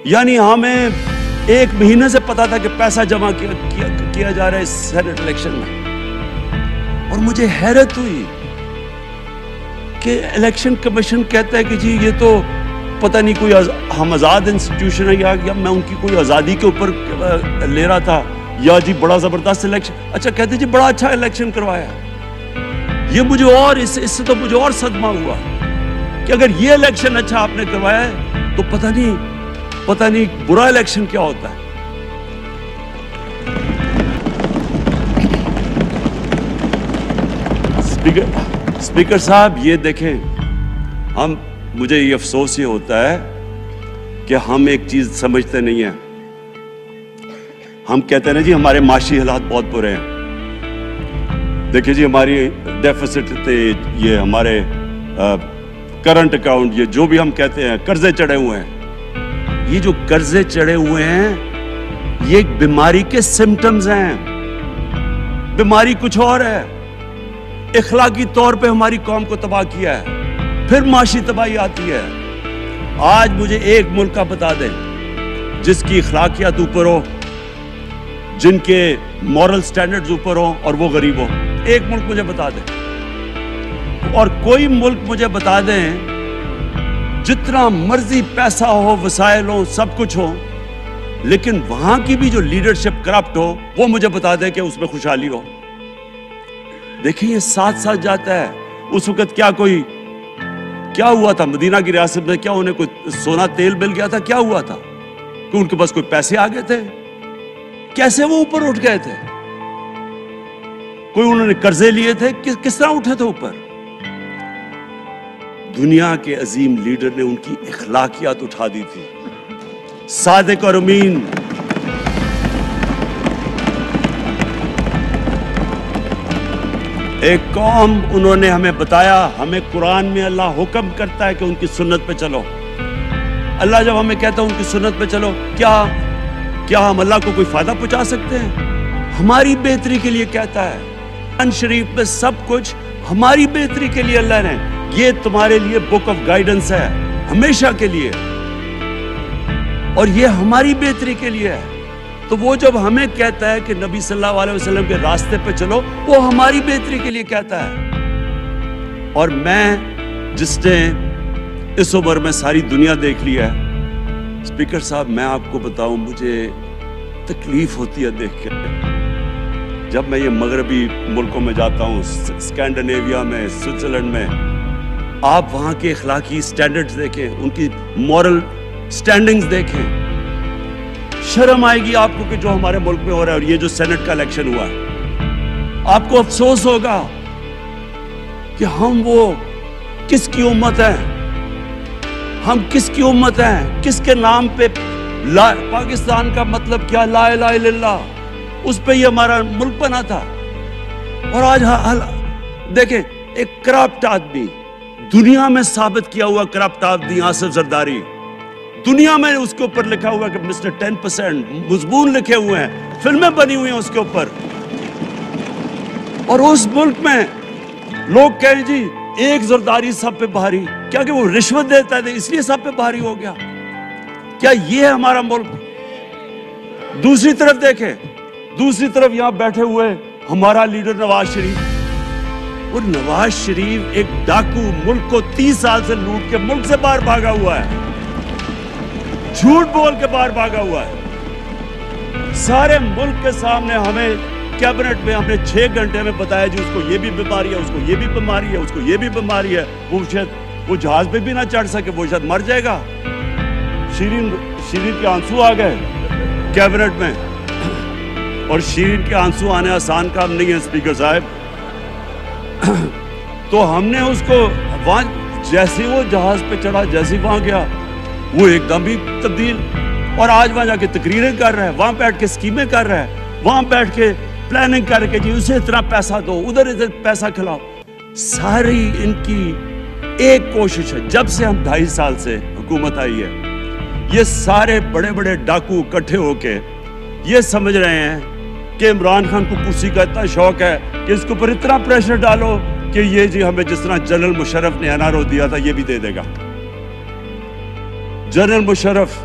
یعنی ہمیں 1 مہینے سے پتا تھا کہ پیسہ جمع کیا جا رہا ہے سینٹ الیکشن میں، اور مجھے حیرت ہوئی کہ الیکشن کمیشن کہتا ہے کہ جی یہ تو پتہ نہیں کوئی ہم آزاد انسٹیٹیوشن ہے یا میں ان کی کوئی آزادی کے اوپر لے رہا تھا، یا جی بڑا زبردست الیکشن. اچھا کہتے جی بڑا اچھا الیکشن کروایا. یہ مجھے اور اس سے تو مجھے اور صدمہ ہوا کہ اگر یہ الیکشن اچھا آپ نے کروایا ہے تو پتہ نہیں برا الیکشن کیا ہوتا ہے. اسپیکر صاحب یہ دیکھیں، مجھے یہ افسوس یہ ہوتا ہے کہ ہم ایک چیز سمجھتے نہیں ہیں. ہم کہتے ہیں نا جی ہمارے معاشی حالات بہت برے ہیں. دیکھیں جی ہماری ڈیفیسٹ تھے، یہ ہمارے کرنٹ اکاؤنٹ، یہ جو بھی ہم کہتے ہیں قرضے چڑھے ہوئے ہیں. یہ جو قرضے چڑھے ہوئے ہیں یہ ایک بیماری کے سمٹمز ہیں. بیماری کچھ اور ہے. اخلاقی طور پہ ہماری قوم کو تباہ کیا ہے، پھر معاشی تباہی آتی ہے. آج مجھے ایک ملک کا بتا دیں جس کی اخلاقیات اوپر ہو، جن کے مورل سٹینڈرڈز اوپر ہوں اور وہ غریب ہو. ایک ملک مجھے بتا دیں، اور کوئی ملک مجھے بتا دیں جتنا مرضی پیسہ ہو، وسائل ہو، سب کچھ ہو، لیکن وہاں کی بھی جو لیڈرشپ کرپٹ ہو وہ مجھے بتا دیں کہ اس میں خوشحالی ہو. دیکھیں یہ ساتھ ساتھ جاتا ہے. اس وقت کیا ہوا تھا مدینہ کی ریاست میں؟ کیا انہیں کوئی سونا تیل مل گیا تھا؟ کیا ہوا تھا کہ ان کے پاس کوئی پیسے آ گئے تھے؟ کیسے وہ اوپر اٹھ گئے تھے؟ کوئی انہوں نے قرضے لیے تھے؟ کس طرح اٹھے تھے اوپر؟ دنیا کے عظیم لیڈر نے ان کی اخلاقیات اٹھا دی تھی. صادق اور امین. ایک قوم انہوں نے ہمیں بتایا. ہمیں قرآن میں اللہ حکم کرتا ہے کہ ان کی سنت پہ چلو. اللہ جب ہمیں کہتا ہے ان کی سنت پہ چلو، کیا ہم اللہ کو کوئی فائدہ پہنچا سکتے ہیں؟ ہماری بہتری کے لیے کہتا ہے. قرآن شریف میں سب کچھ ہماری بہتری کے لیے اللہ نے، یہ تمہارے لیے بک آف گائیڈنس ہے ہمیشہ کے لیے، اور یہ ہماری بہتری کے لیے ہے. تو وہ جب ہمیں کہتا ہے کہ نبی صلی اللہ علیہ وسلم کے راستے پہ چلو، وہ ہماری بہتری کے لیے کہتا ہے. اور میں جس نے اس عمر میں ساری دنیا دیکھ لی ہے، اسپیکر صاحب میں آپ کو بتاؤں مجھے تکلیف ہوتی ہے دیکھ کے. جب میں یہ مغربی ملکوں میں جاتا ہوں، اسکینڈینیویا میں، سوئٹزرلینڈ میں، آپ وہاں کے اخلاقی سٹینڈرڈز دیکھیں، ان کی مورل سٹینڈنگز دیکھیں، شرم آئے گی آپ کو کہ جو ہمارے ملک میں ہو رہا ہے. اور یہ جو سینٹ کا الیکشن ہوا ہے، آپ کو افسوس ہوگا کہ ہم وہ کس کی امت ہیں، ہم کس کی امت ہیں، کس کے نام پہ پاکستان کا مطلب کیا، لا الہ الا اللہ، اس پہ یہ ہمارا ملک بنا تھا. اور آج دیکھیں ایک کرپٹ آدمی، دنیا میں ثابت کیا ہوا کرپٹ آدمی آصف زرداری، دنیا میں اس کے اوپر لکھا ہوا کہ مسٹر 10%، مضمون لکھے ہوئے ہیں، فلمیں بنی ہوئی ہیں اس کے اوپر. اور اس ملک میں لوگ کہیں جی ایک زرداری سب پہ بھاری، کیا کہ وہ رشوت دیتا ہے اس لیے سب پہ بھاری ہو گیا؟ کیا یہ ہے ہمارا ملک؟ دوسری طرف دیکھیں، دوسری طرف یہاں بیٹھے ہوئے ہمارا لیڈر نواز شریف. اور نواز شریف ایک ڈاکو، ملک کو 30 سال سے لوٹ کے ملک سے باہر بھاگا ہوا ہے، جھوٹ بول کے باہر بھاگا ہوا ہے. سارے ملک کے سامنے ہمیں کیبنٹ میں ہم نے 6 گھنٹے میں بتایا جی اس کو یہ بھی بیماری ہے، اس کو یہ بھی بیماری ہے، اس کو یہ بھی بیماری ہے. وہ شاید وہ جہاز پہ بھی نہ چڑھ سکے، وہ شاید مر جائے گا. شیرین کے آنسو آ گئے کیبنٹ میں، اور شیرین کے آنسو آنے آسان کام نہیں ہے اسپیکر صاحب. تو ہم نے اس کو وہاں جیسے وہ جہاز پہ چڑھا، جیسے وہاں گیا وہ ایک دم ہی تبدیل. اور آج وہاں جا کے تقریریں کر رہا ہے، وہاں بیٹھ کے اسکیمیں کر رہا ہے، وہاں بیٹھ کے پلاننگ کر کے جی اسے اتنا پیسہ دو، ادھر پیسہ کھلاؤ. ساری ان کی ایک کوشش ہے جب سے ہم 2.5 سال سے حکومت آئی ہے، یہ سارے بڑے بڑے ڈاکو اکٹھے ہو کے یہ سمجھ رہے ہیں کہ عمران خان کو کرسی کا اتنا شوق ہے کہ اس کے اوپر اتنا پریشر ڈالو کہ یہ جی ہمیں جس طرح جنرل مشرف نے NRO دیا تھا یہ بھی دے دے گا. جنرل مشرف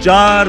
4